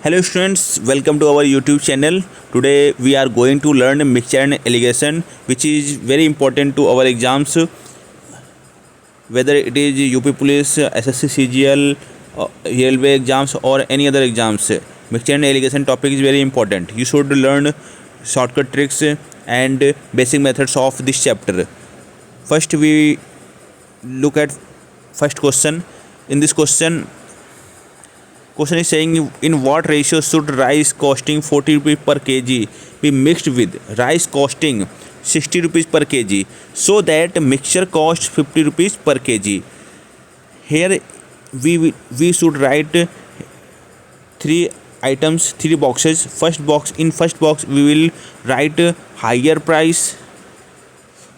Hello students, welcome to our YouTube channel. Today we are going to learn mixture and alligation, which is very important to our exams, whether it is UP Police, SSC CGL, railway exams or any other exams. Mixture and alligation topic is very important. You should learn shortcut tricks and basic methods of this chapter. First we look at first question. In this question is saying, in what ratio should rice costing 40 rupees per kg be mixed with rice costing 60 rupees per kg so that mixture costs 50 rupees per kg. Here we should write three items, three boxes. First box we will write higher price,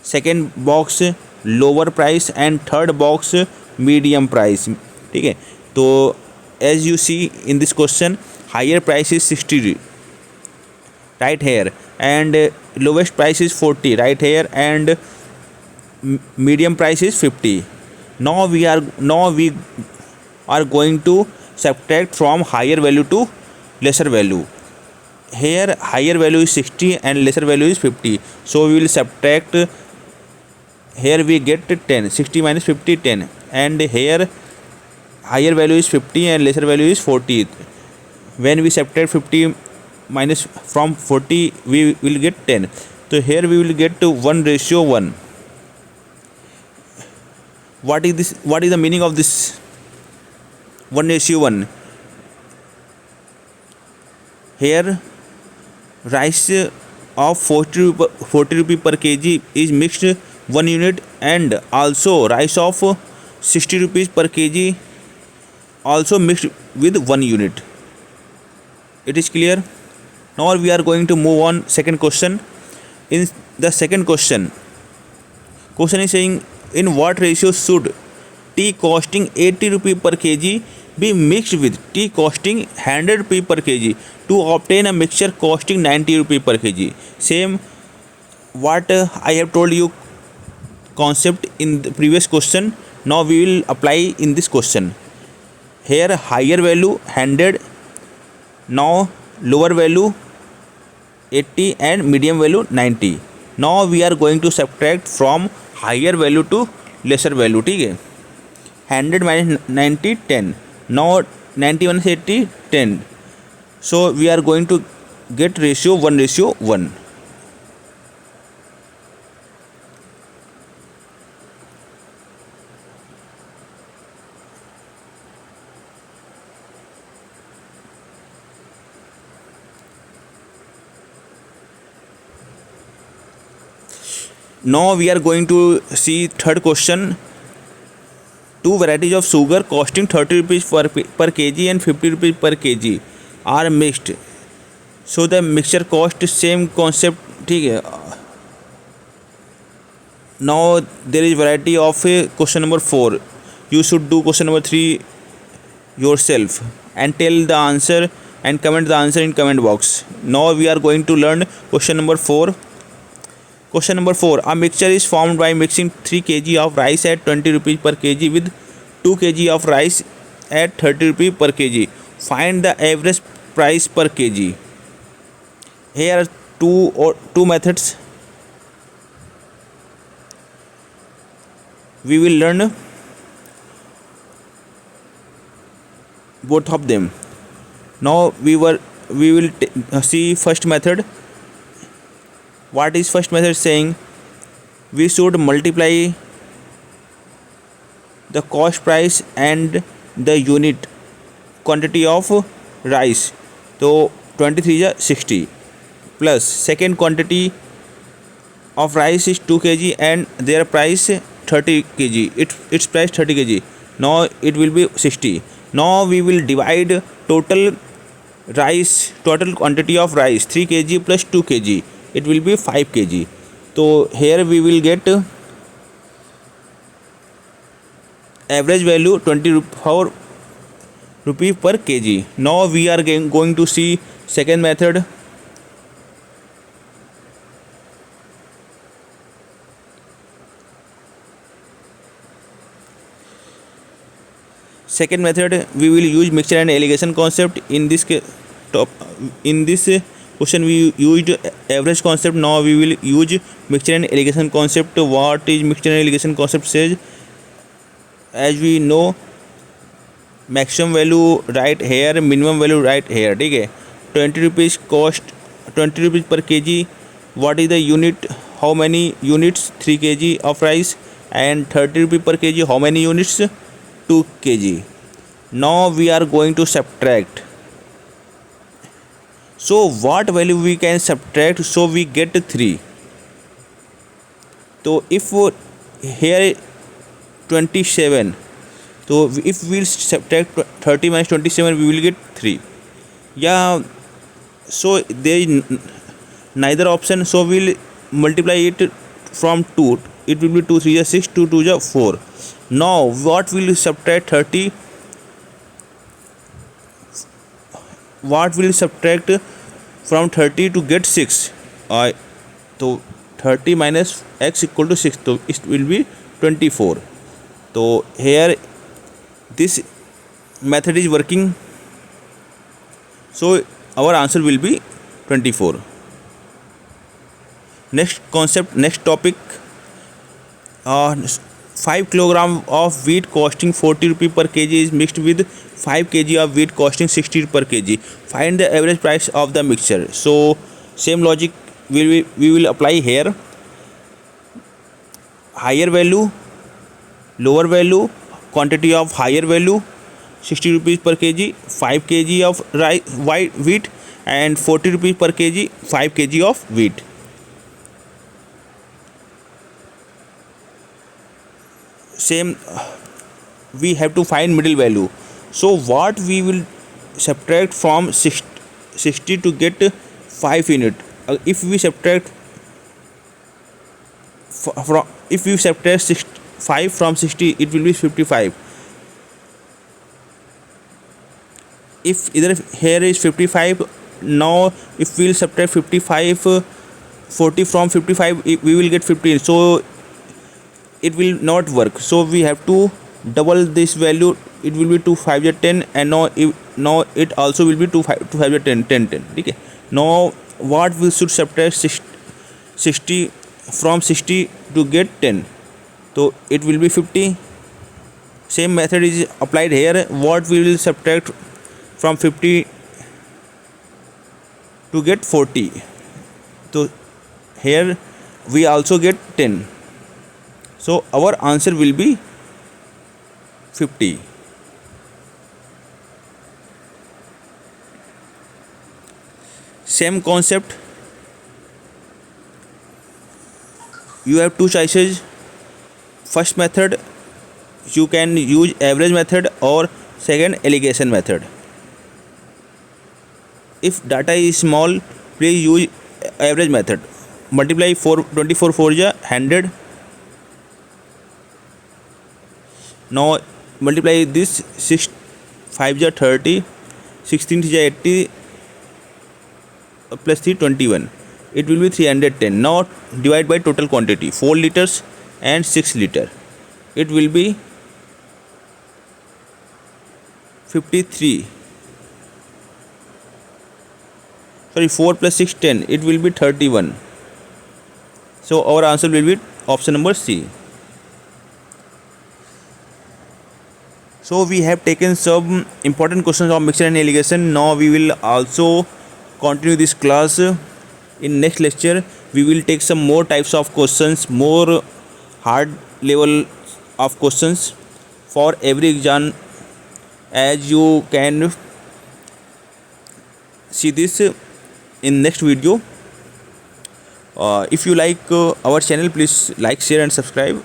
second box lower price and third box medium price. ठीक है, तो as you see in this question, higher price is 60 right here and lowest price is 40 right here and medium price is 50. Now we are going to subtract from higher value to lesser value. Here higher value is 60 and lesser value is 50, so we will subtract. Here we get 10, 60 minus 50, 10, and here higher value is 50 and lesser value is 40. When we subtract 50 minus from 40, we will get 10. So here we will get to 1:1. What is this? What is the meaning of this 1:1? Here rice of 40 rupee per kg is mixed 1 unit, and also rice of 60 rupees per kg also mixed with 1 unit. It is clear? Now we are going to move on second question. In the second question is saying, in what ratio should tea costing 80 rupee per kg be mixed with tea costing 100 rupee per kg to obtain a mixture costing 90 rupee per kg? Same what I have told you concept in the previous question, now we will apply in this question. Here higher value 100, now lower value 80 and medium value 90. Now we are going to subtract from higher value to lesser value. ठीक है, 100 minus 90, 10. Now 90 minus 80, 10. So we are going to get ratio 1:1. Now we are going to see third question. Two varieties of sugar costing 30 rupees per kg and 50 rupees per kg are mixed, so the mixture cost same concept. ठीक है, now there is variety of question number 4. You should do question number 3 yourself and tell the answer and comment the answer in comment box. Now we are going to learn question number 4. Question number 4. A mixture is formed by mixing 3 kg of rice at 20 rupees per kg with 2 kg of rice at 30 rupees per kg. Find the average price per kg. Here are two methods. We will learn both of them. Now we will see first method. What is first method saying? We should multiply the cost price and the unit quantity of rice. So 23 is 60 plus second quantity of rice is 2 kg and their price 30 kg. Its price 30 kg. Now it will be 60. Now we will divide total quantity of rice 3 kg plus 2 kg. It will be 5 kg. So here we will get average value 24 rupees per kg. Now we are going to see second method. Second method, we will use mixture and alligation concept. In this case, top. In this question we used average concept. Now we will use mixture and alligation concept. What is mixture and alligation concept says, as we know, maximum value right here, minimum value right here, ठीक है. 20 rupees cost, 20 rupees per kg. What is the unit, how many units, 3 kg of rice. And 30 rupees per kg, how many units, 2 kg. Now we are going to subtract. So what value we can subtract, so we get 3. तो if here 27, so if we will subtract 30 minus 27, we will get 3. Yeah, so there is neither option, so we will multiply it from 2. It will be 2 3 is 6, 2 2 is 4. Now what will subtract 30, what will subtract from 30 to get 6? So 30 minus x equal to 6, so it will be 24. So here this method is working, so our answer will be 24. Next concept, next topic, 5 kilogram of wheat costing 40 rupee per kg is mixed with 5 kg of wheat costing 60 per kg. Find the average price of the mixture. So same logic we will apply here. Higher value, lower value, quantity of higher value 60 rupees per kg, 5 kg of white wheat, and 40 rupees per kg, 5 kg of wheat. Same, we have to find middle value. So what we will subtract from 60 to get 5 unit. If we subtract from, if we subtract 5 from 60, it will be 55. If either here is 55, now if we will subtract 55, 40 from 55, we will get 15. So it will not work. So we have to double this value. It will be 2 5 is 10, and now it also will be 2 5 is 10 10 10. Okay. Now what we should subtract 60 from 60 to get 10. So it will be 50. Same method is applied here. What we will subtract from 50 to get 40. So here we also get 10. So our answer will be 50. Same concept. You have two choices. First method, you can use average method, or second, alligation method. If data is small, please use average method. Multiply 24 4 is 100. Now multiply this 6 5 is 30, 16 is 80, plus 3 21. It will be 310. Now divide by total quantity, 4 liters and 6 liter. It will be 53. Sorry, 4 plus 6 10. It will be 31. So our answer will be option number C. So we have taken some important questions of mixture and alligation. Now we will also continue this class. In next lecture we will take some more types of questions, more hard level of questions for every exam, as you can see this in next video. If you like our channel, please like, share and subscribe.